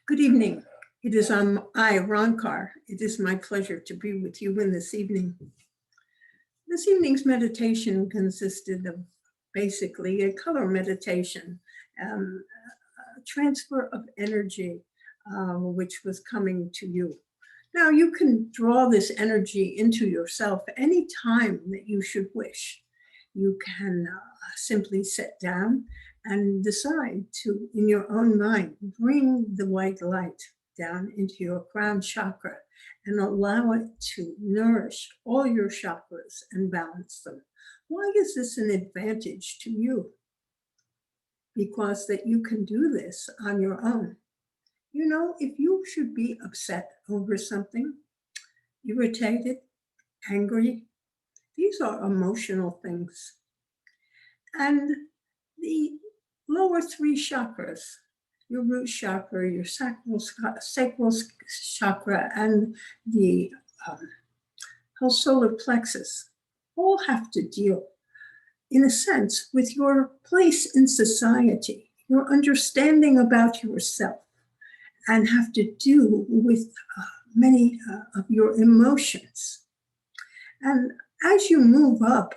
Good evening. It is Ron Carr. It is my pleasure to be with you in this evening. This evening's meditation consisted of basically a color meditation, a transfer of energy, which was coming to you. Now you can draw this energy into yourself any time that you should wish. You can simply sit down and decide to, in your own mind, bring the white light down into your crown chakra and allow it to nourish all your chakras and balance them. Why is this an advantage to you? Because that you can do this on your own. You know, if you should be upset over something, irritated, angry, these are emotional things. And the lower three chakras, your root chakra, your sacral chakra, and the whole solar plexus, all have to deal, in a sense, with your place in society, your understanding about yourself, and have to do with many of your emotions. And as you move up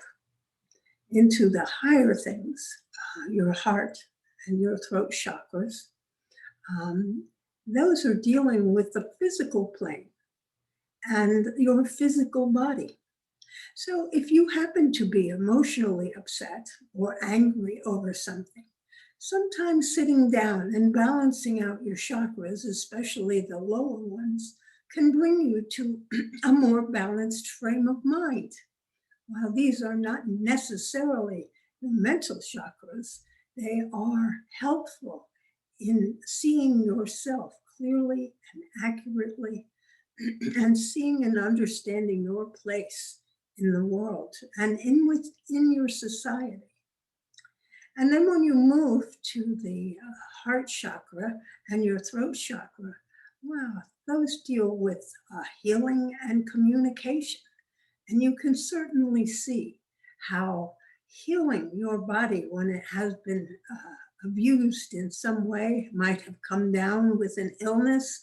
into the higher things, your heart and your throat chakras, those are dealing with the physical plane and your physical body. So if you happen to be emotionally upset or angry over something, sometimes sitting down and balancing out your chakras, especially the lower ones, can bring you to a more balanced frame of mind. While these are not necessarily the mental chakras, they are helpful in seeing yourself clearly and accurately and seeing and understanding your place in the world and within your society. And then when you move to the heart chakra and your throat chakra, wow, those deal with healing and communication. And you can certainly see how healing your body when it has been abused in some way, might have come down with an illness,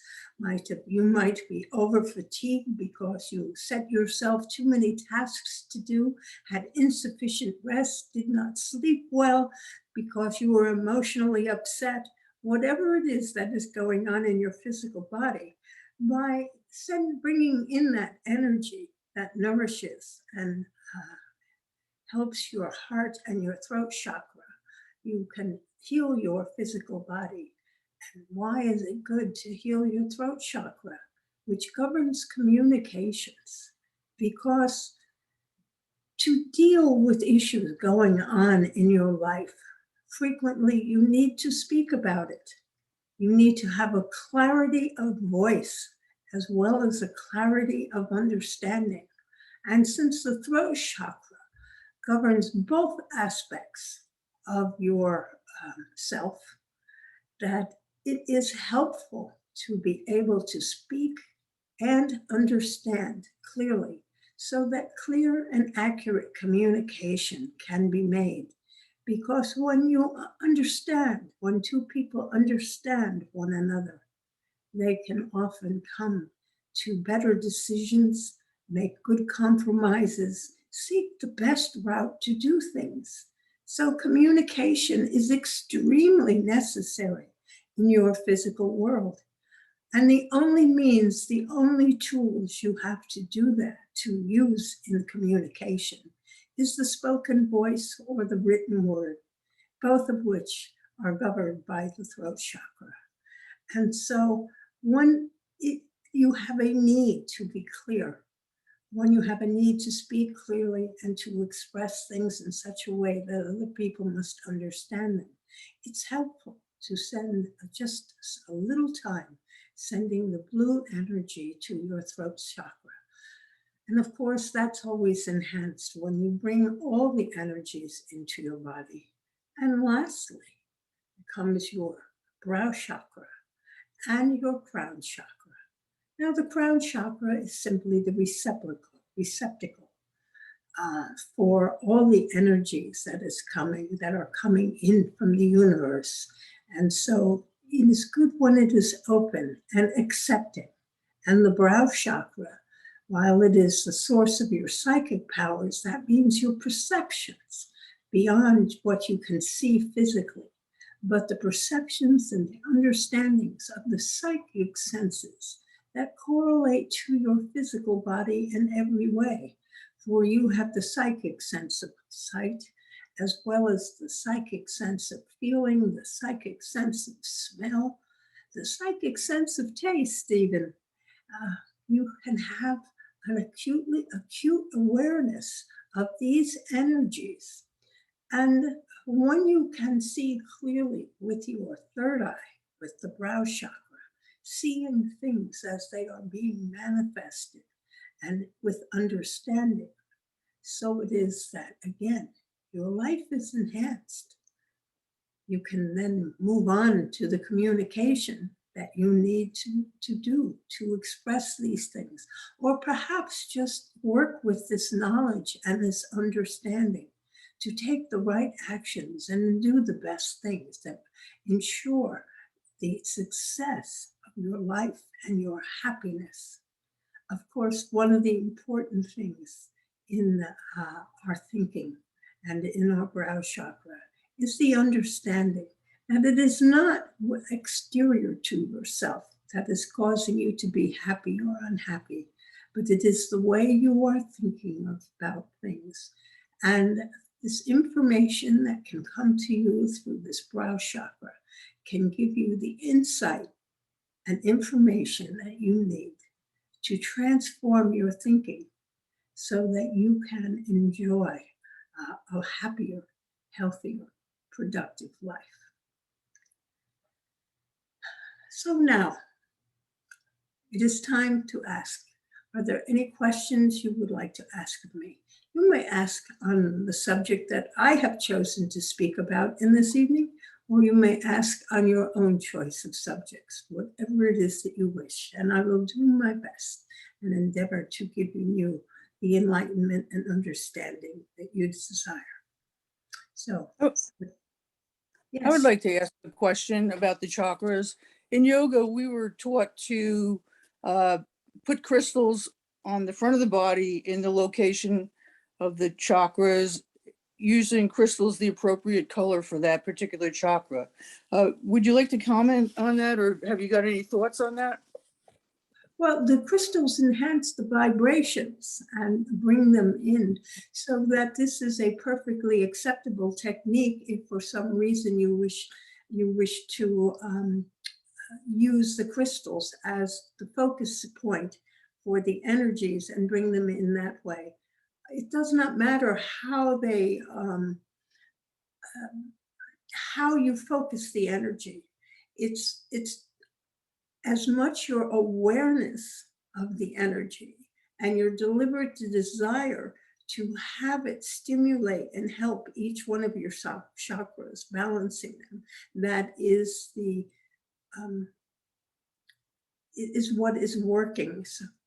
you might be over fatigued because you set yourself too many tasks to do, had insufficient rest, did not sleep well because you were emotionally upset. Whatever it is that is going on in your physical body, by bringing in that energy that nourishes and helps your heart and your throat chakra, you can heal your physical body. And why is it good to heal your throat chakra, which governs communications? Because to deal with issues going on in your life, frequently you need to speak about it. You need to have a clarity of voice as well as a clarity of understanding. And since the throat chakra governs both aspects of your self, that it is helpful to be able to speak and understand clearly so that clear and accurate communication can be made. Because when you understand, when two people understand one another, they can often come to better decisions, make good compromises, seek the best route to do things. So communication is extremely necessary in your physical world. And the only means, the only tools you have to do that, to use in communication, is the spoken voice or the written word, both of which are governed by the throat chakra. And so when you have a need to be clear, when you have a need to speak clearly and to express things in such a way that other people must understand them, it's helpful to send just a little time, sending the blue energy to your throat chakra. And of course, that's always enhanced when you bring all the energies into your body. And lastly, comes your brow chakra and your crown chakra. Now, the crown chakra is simply the receptacle for all the energies that are coming in from the universe. And so it is good when it is open and accepting. And the brow chakra, while it is the source of your psychic powers, that means your perceptions beyond what you can see physically, but the perceptions and the understandings of the psychic senses that correlate to your physical body in every way. For you have the psychic sense of sight, as well as the psychic sense of feeling, the psychic sense of smell, the psychic sense of taste, even. You can have an acute awareness of these energies. And when you can see clearly with your third eye, with the brow chakra, seeing things as they are being manifested and with understanding, so it is that, again, your life is enhanced. You can then move on to the communication that you need to do to express these things, or perhaps just work with this knowledge and this understanding to take the right actions and do the best things that ensure the success of your life and your happiness. Of course, one of the important things in our thinking and in our brow chakra is the understanding that it is not exterior to yourself that is causing you to be happy or unhappy, but it is the way you are thinking about things. And this information that can come to you through this brow chakra can give you the insight and information that you need to transform your thinking so that you can enjoy a happier, healthier, productive life. So now, it is time to ask, are there any questions you would like to ask of me? You may ask on the subject that I have chosen to speak about in this evening, or you may ask on your own choice of subjects, whatever it is that you wish, and I will do my best and endeavor to give you the enlightenment and understanding that you desire. So, yes. I would like to ask a question about the chakras. In yoga, we were taught to put crystals on the front of the body in the location of the chakras, using crystals the appropriate color for that particular chakra. Would you like to comment on that, or have you got any thoughts on that? Well, the crystals enhance the vibrations and bring them in, so that this is a perfectly acceptable technique if for some reason you wish to use the crystals as the focus point for the energies and bring them in that way. It does not matter how how you focus the energy. It's as much your awareness of the energy and your deliberate desire to have it stimulate and help each one of your chakras, balancing them, that is is what is working,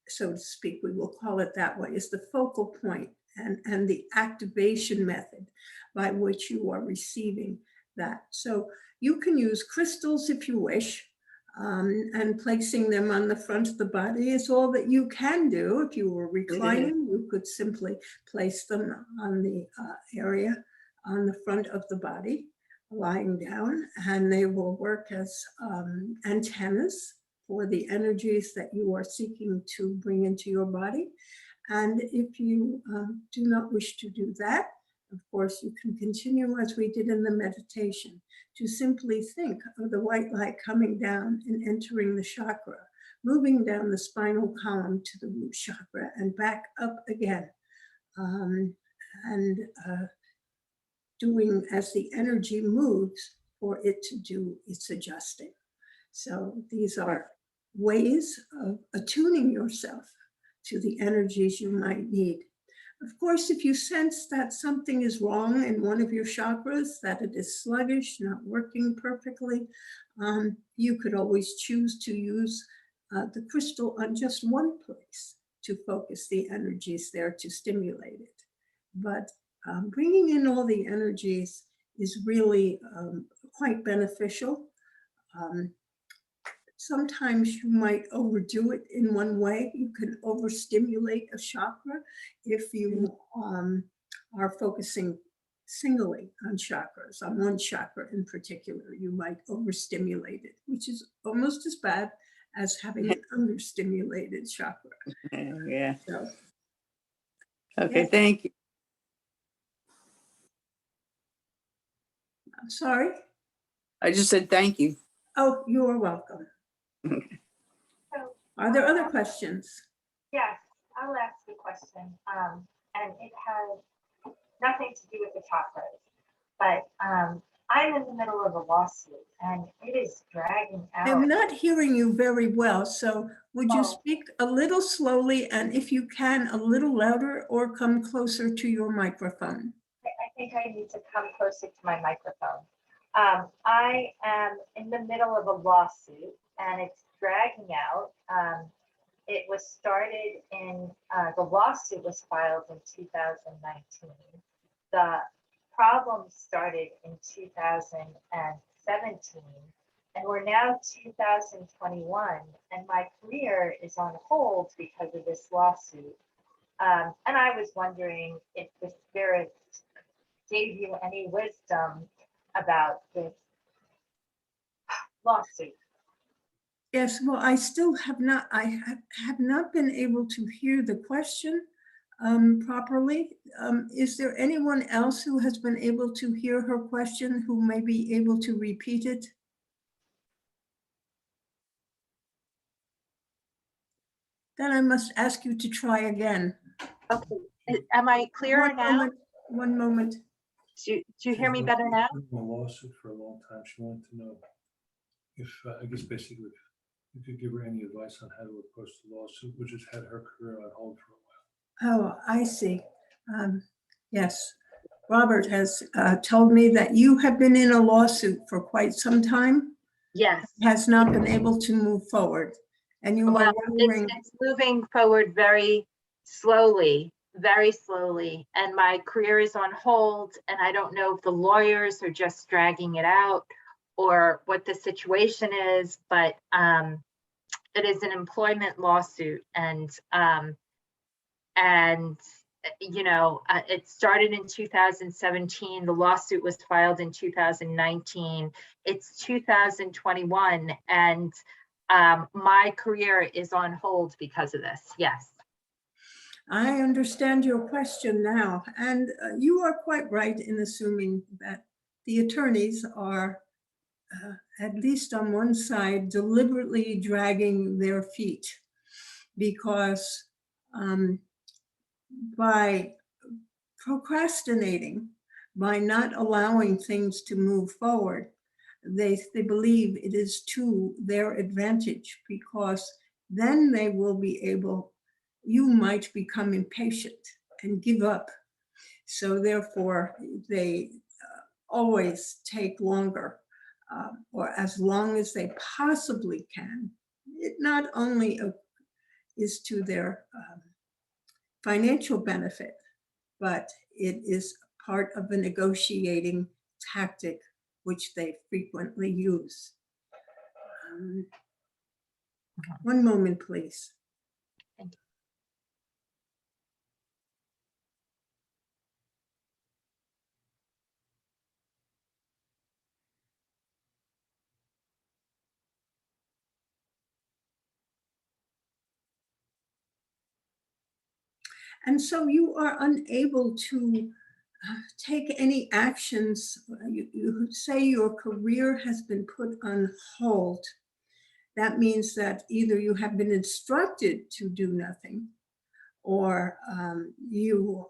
so to speak. We will call it that way, is the focal point and the activation method by which you are receiving that. So you can use crystals if you wish. And placing them on the front of the body is all that you can do. If you were reclining, you could simply place them on the area on the front of the body, lying down, and they will work as antennas for the energies that you are seeking to bring into your body. And if you do not wish to do that, of course, you can continue as we did in the meditation, to simply think of the white light coming down and entering the chakra, moving down the spinal column to the root chakra and back up again, and doing as the energy moves for it to do its adjusting. So these are ways of attuning yourself to the energies you might need. Of course, if you sense that something is wrong in one of your chakras, that it is sluggish, not working perfectly, you could always choose to use the crystal on just one place to focus the energies there to stimulate it. But bringing in all the energies is really quite beneficial. Sometimes you might overdo it in one way. You can overstimulate a chakra if you are focusing singly on chakras, on one chakra in particular. You might overstimulate it, which is almost as bad as having an understimulated chakra. Yeah. So, Okay, yes. thank you. I'm sorry. I just said thank you. Oh, you are welcome. So, Are there other questions? yes, I'll ask the question. And it has nothing to do with the chakras, but I'm in the middle of a lawsuit and it is dragging out. I'm not hearing you very well, so would you Oh. speak a little slowly and if you can, a little louder or come closer to your microphone? I think I need to come closer to my microphone. I am in the middle of a lawsuit and it's dragging out. It was started in, the lawsuit was filed in 2019. The problem started in 2017, and we're now 2021, and my career is on hold because of this lawsuit. And I was wondering if the spirit gave you any wisdom about this lawsuit. Yes, well, I still have not, have not been able to hear the question properly. Is there anyone else who has been able to hear her question who may be able to repeat it? Then I must ask you to try again. Okay, am I clearer now? One moment. Do you hear me better now? In a lawsuit for a long time. She wanted to know if, I guess basically, if you could give her any advice on how to approach the lawsuit, which has had her career on hold for a while. Oh, I see. Yes, Robert has told me that you have been in a lawsuit for quite some time, Yes. has not been able to move forward. And you are wondering, it's moving forward very slowly, and my career is on hold, and I don't know if the lawyers are just dragging it out or what the situation is, but it is an employment lawsuit, and you know, it started in 2017. The lawsuit was filed in 2019. It's 2021, and my career is on hold because of this. Yes. I understand your question now, and you are quite right in assuming that the attorneys are, at least on one side, deliberately dragging their feet because by procrastinating, by not allowing things to move forward, they believe it is to their advantage because then they will be able, you might become impatient and give up. So therefore, they always take longer or as long as they possibly can. It not only is to their financial benefit, but it is part of a negotiating tactic which they frequently use. One moment, please. Thank you. And so you are unable to take any actions. You say your career has been put on hold. That means that either you have been instructed to do nothing or you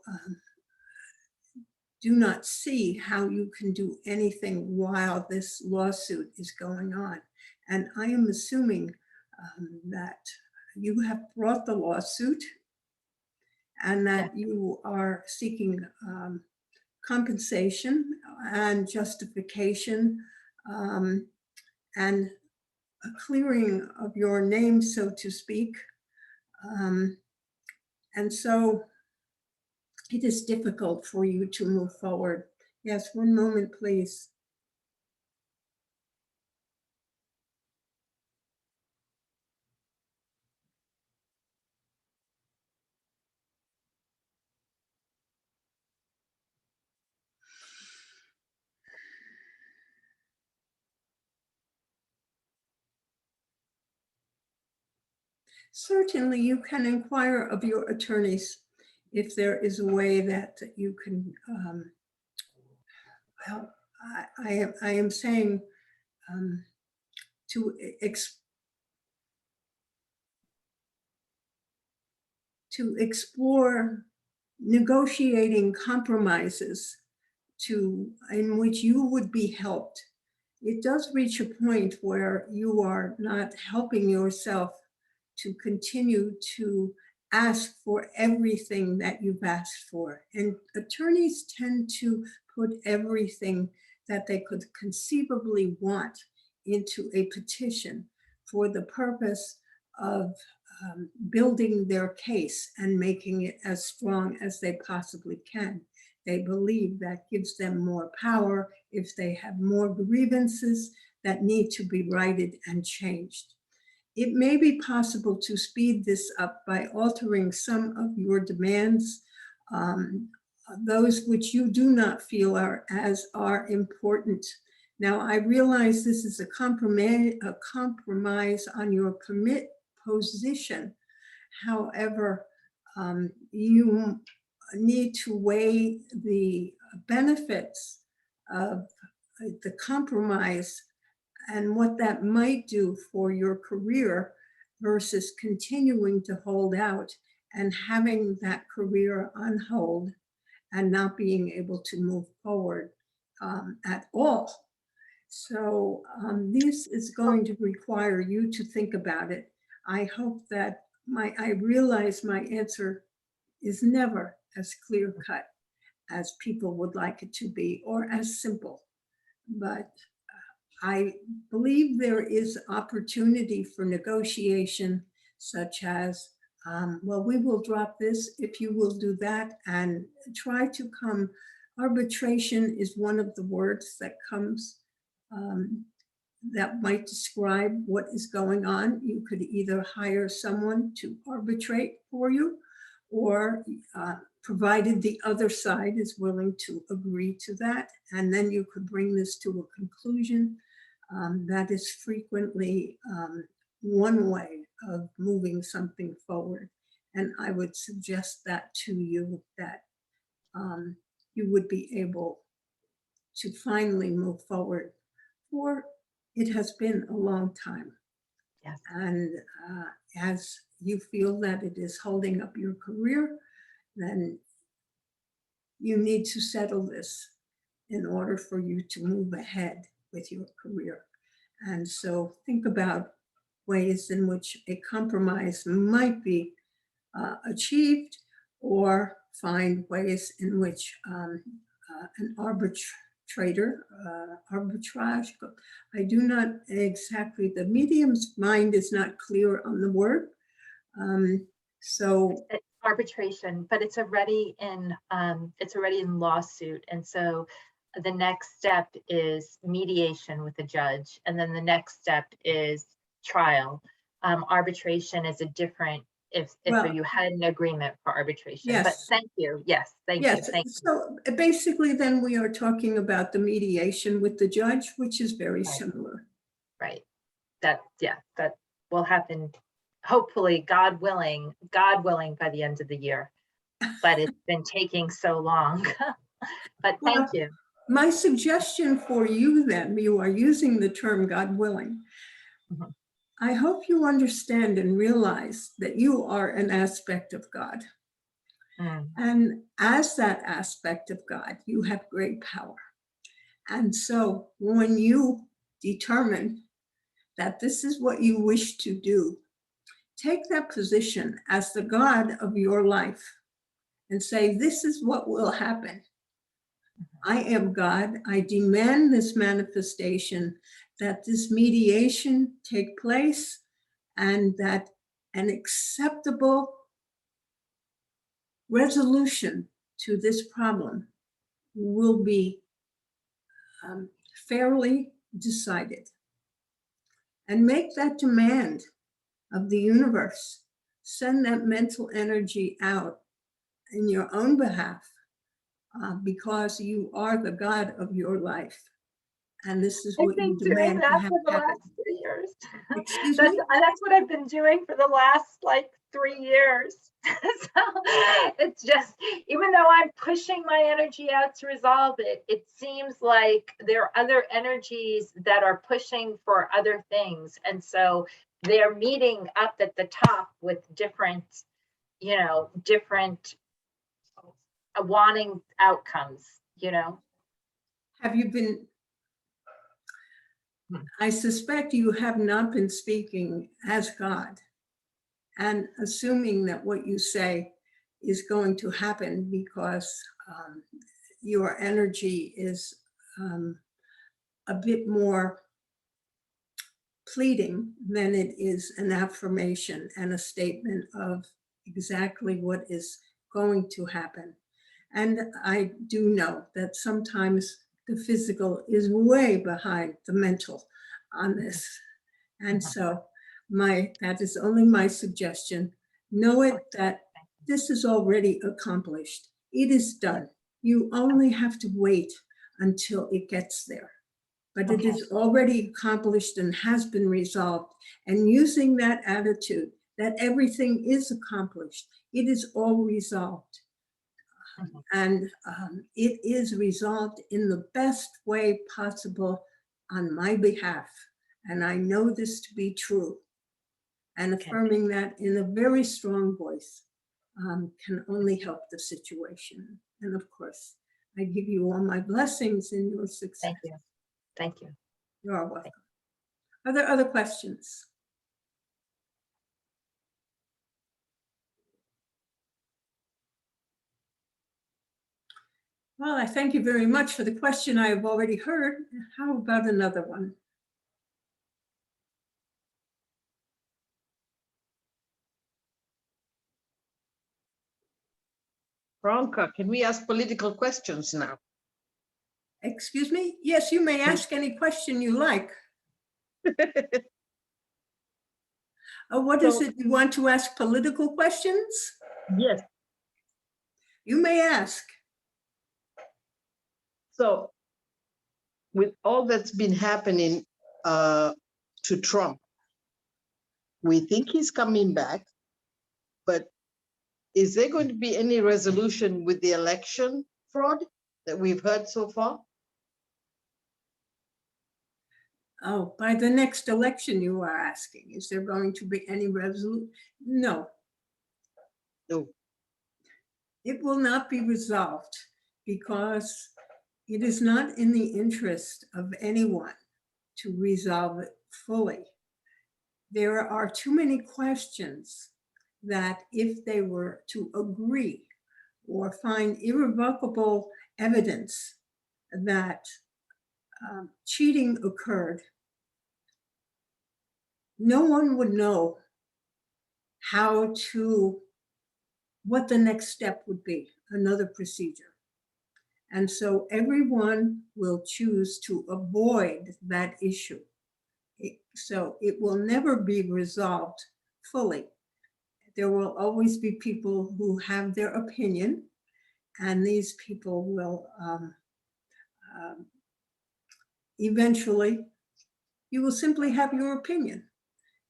do not see how you can do anything while this lawsuit is going on. And I am assuming that you have brought the lawsuit and that you are seeking compensation and justification and a clearing of your name, so to speak. And so it is difficult for you to move forward. Yes, one moment, please. Certainly, you can inquire of your attorneys if there is a way that you can, well, I am saying to to explore negotiating compromises in which you would be helped. It does reach a point where you are not helping yourself to continue to ask for everything that you've asked for. And attorneys tend to put everything that they could conceivably want into a petition for the purpose of building their case and making it as strong as they possibly can. They believe that gives them more power if they have more grievances that need to be righted and changed. It may be possible to speed this up by altering some of your demands, those which you do not feel are important. Now, I realize this is a compromise on your position. However, you need to weigh the benefits of the compromise and what that might do for your career versus continuing to hold out and having that career on hold and not being able to move forward at all. So this is going to require you to think about it. I hope that I realize my answer is never as clear cut as people would like it to be or as simple. But I believe there is opportunity for negotiation, such as, well, we will drop this if you will do that, and try to come. Arbitration is one of the words that comes that might describe what is going on. You could either hire someone to arbitrate for you, or provided the other side is willing to agree to that, and then you could bring this to a conclusion. That is frequently one way of moving something forward. And I would suggest that to you, that you would be able to finally move forward, for it has been a long time. Yes. And as you feel that it is holding up your career, then you need to settle this in order for you to move ahead with your career. And so think about ways in which a compromise might be achieved, or find ways in which an arbitrage, I do not exactly, the medium's mind is not clear on the word. So It's arbitration, but it's already in lawsuit. And so the next step is mediation with the judge. And then the next step is trial. Arbitration is a different, if you had an agreement for arbitration. Yes. But thank you. Yes, thank you. Thank you. So basically then we are talking about the mediation with the judge, which is very Right. similar. Right. That will happen, hopefully, God willing, by the end of the year. But it's been taking so long. But thank you. My suggestion for you then, you are using the term God willing. Mhm. I hope you understand and realize that you are an aspect of God. Mm. And as that aspect of God, you have great power. And so when you determine that this is what you wish to do, take that position as the God of your life and say, this is what will happen. I am God. I demand this manifestation, that this mediation take place, and that an acceptable resolution to this problem will be fairly decided. And make that demand of the universe. Send that mental energy out in your own behalf, because you are the God of your life. And this is I've what you been doing demand to that have for the happen. last 3 years. Excuse me? That's what I've been doing for the last like 3 years. So it's just, even though I'm pushing my energy out to resolve it, it seems like there are other energies that are pushing for other things. And so they're meeting up at the top with different, different wanting outcomes, Have you been, I suspect you have not been speaking as God and assuming that what you say is going to happen because your energy is a bit more pleading than it is an affirmation and a statement of exactly what is going to happen. And I do know that sometimes the physical is way behind the mental on this. And so that is only my suggestion. Know it that this is already accomplished. It is done. You only have to wait until it gets there. But it is already accomplished and has been resolved. And using that attitude that everything is accomplished, it is all resolved. And it is resolved in the best way possible on my behalf. And I know this to be true. And affirming that in a very strong voice can only help the situation. And of course, I give you all my blessings in your success. Thank you. Thank you. You're welcome. Are there other questions? Well, I thank you very much for the question I have already heard. How about another one? Veronica, can we ask political questions now? Excuse me? Yes, you may ask any question you like. What is it you want to ask political questions? Yes. You may ask. So with all that's been happening to Trump, we think he's coming back, but is there going to be any resolution with the election fraud that we've heard so far? Oh, by the next election, you are asking, is there going to be any resolution? No. No. It will not be resolved because it is not in the interest of anyone to resolve it fully. There are too many questions that if they were to agree or find irrevocable evidence that cheating occurred, no one would know what the next step would be, another procedure. And so everyone will choose to avoid that issue. So it will never be resolved fully. There will always be people who have their opinion, and these people will eventually, you will simply have your opinion,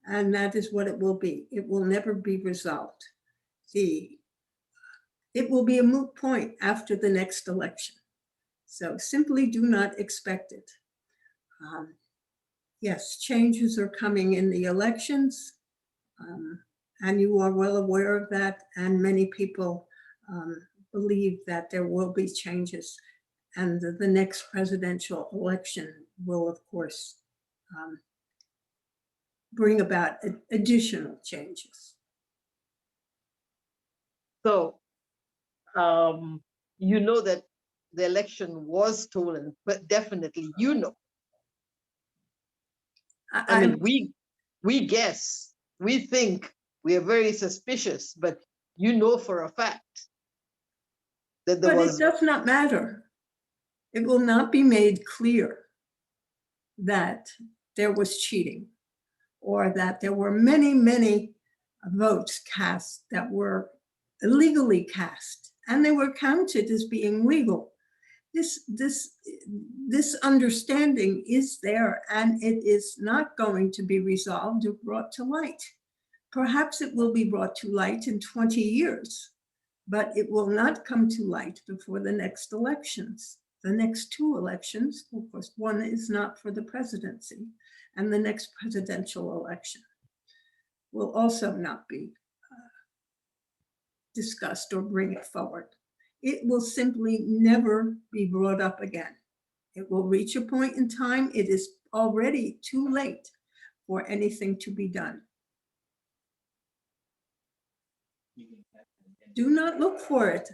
and that is what it will be. It will never be resolved. It will be a moot point after the next election. So simply do not expect it. Yes, changes are coming in the elections, and you are well aware of that, and many people believe that there will be changes, and the next presidential election will, of course, bring about additional changes. So, you know that the election was stolen, but definitely you know. I mean, we guess, we think, we are very suspicious, but you know for a fact that there was. But it does not matter. It will not be made clear that there was cheating or that there were many, many votes cast that were illegally cast, and they were counted as being legal. this understanding is there, and it is not going to be resolved or brought to light. Perhaps it will be brought to light in 20 years, but it will not come to light before the next elections. The next two elections, of course, one is not for the presidency, and the next presidential election will also not be discussed or bring it forward. It will simply never be brought up again. It will reach a point in time, it is already too late for anything to be done. Do not look for it.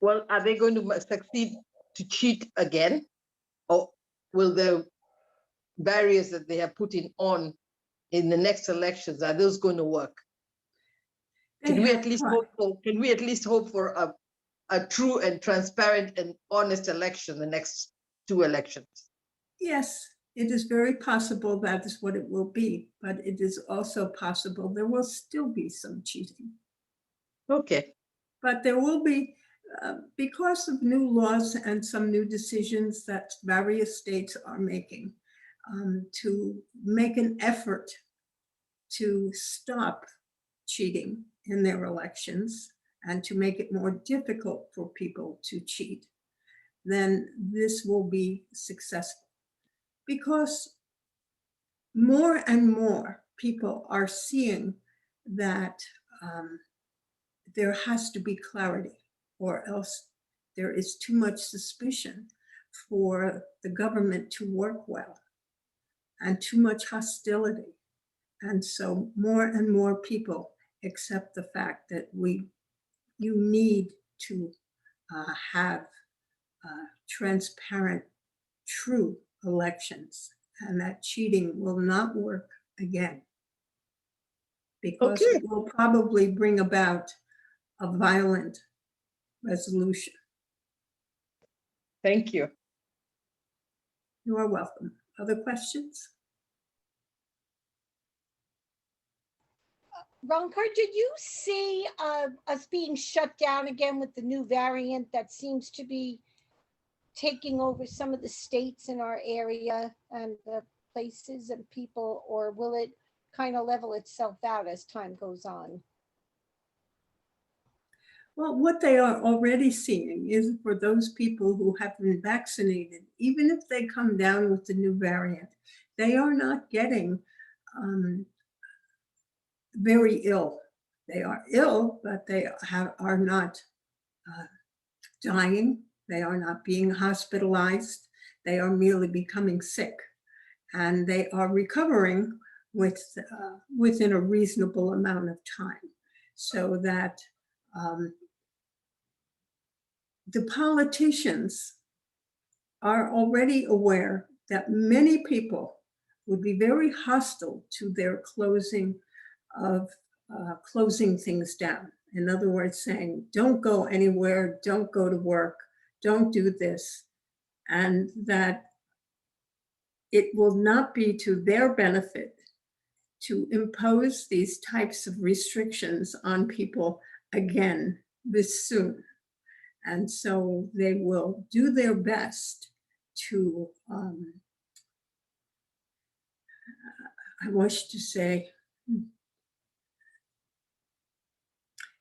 Well, are they going to succeed to cheat again? Or will the barriers that they have put on in the next elections, are those going to work? Can we at least hope for a true and transparent and honest election, the next two elections? Yes, it is very possible that is what it will be, but it is also possible there will still be some cheating. Okay. But there will be, because of new laws and some new decisions that various states are making, to make an effort to stop cheating in their elections and to make it more difficult for people to cheat, then this will be successful. Because more and more people are seeing that there has to be clarity, or else there is too much suspicion for the government to work well, and too much hostility. And so more and more people accept the fact that you need to have transparent, true elections, and that cheating will not work again, because Okay. it will probably bring about a violent resolution. Thank you. You are welcome. Other questions? Ronkar, did you see us being shut down again with the new variant that seems to be taking over some of the states in our area and the places and people, or will it kind of level itself out as time goes on? Well, what they are already seeing is for those people who have been vaccinated, even if they come down with the new variant, they are not getting very ill. They are ill, but they are not dying. They are not being hospitalized. They are merely becoming sick, and they are recovering within a reasonable amount of time, so that the politicians are already aware that many people would be very hostile to their closing things down. In other words, saying, don't go anywhere, don't go to work, don't do this, and that it will not be to their benefit to impose these types of restrictions on people again this soon. And so they will do their best to, I wish to say,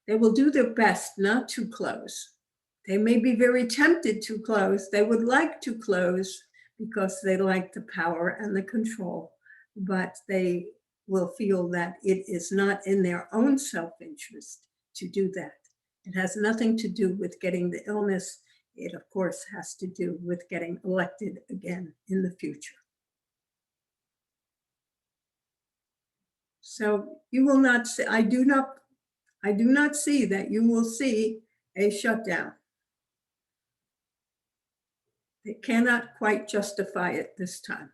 they will do their best not to close. They may be very tempted to close. They would like to close because they like the power and the control, but they will feel that it is not in their own self-interest to do that. It has nothing to do with getting the illness. It, of course, has to do with getting elected again in the future. So you will not see, I do not see that you will see a shutdown. They cannot quite justify it this time.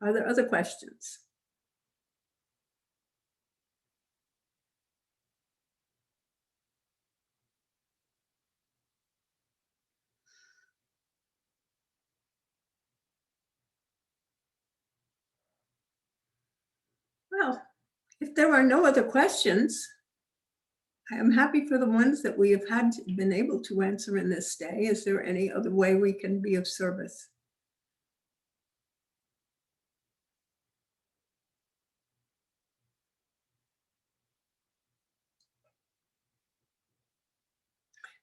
Are there other questions? Well, if there are no other questions, I am happy for the ones that we have been able to answer in this day. Is there any other way we can be of service?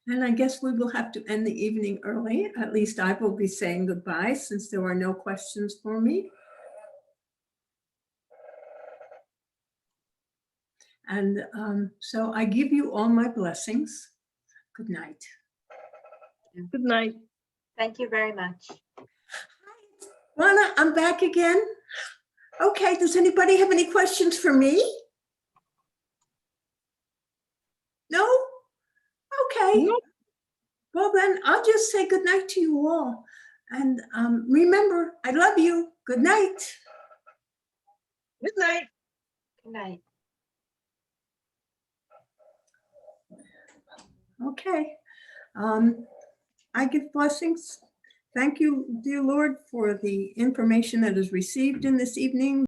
And I guess we will have to end the evening early. At least I will be saying goodbye since there are no questions for me. And so I give you all my blessings. Good night. Good night. Thank you very much. Rana, I'm back again. Okay, does anybody have any questions for me? No? Okay. Nope. Well, then I'll just say good night to you all. And remember, I love you. Good night. Good night. Good night. Okay. I give blessings. Thank you, dear Lord, for the information that is received in this evening.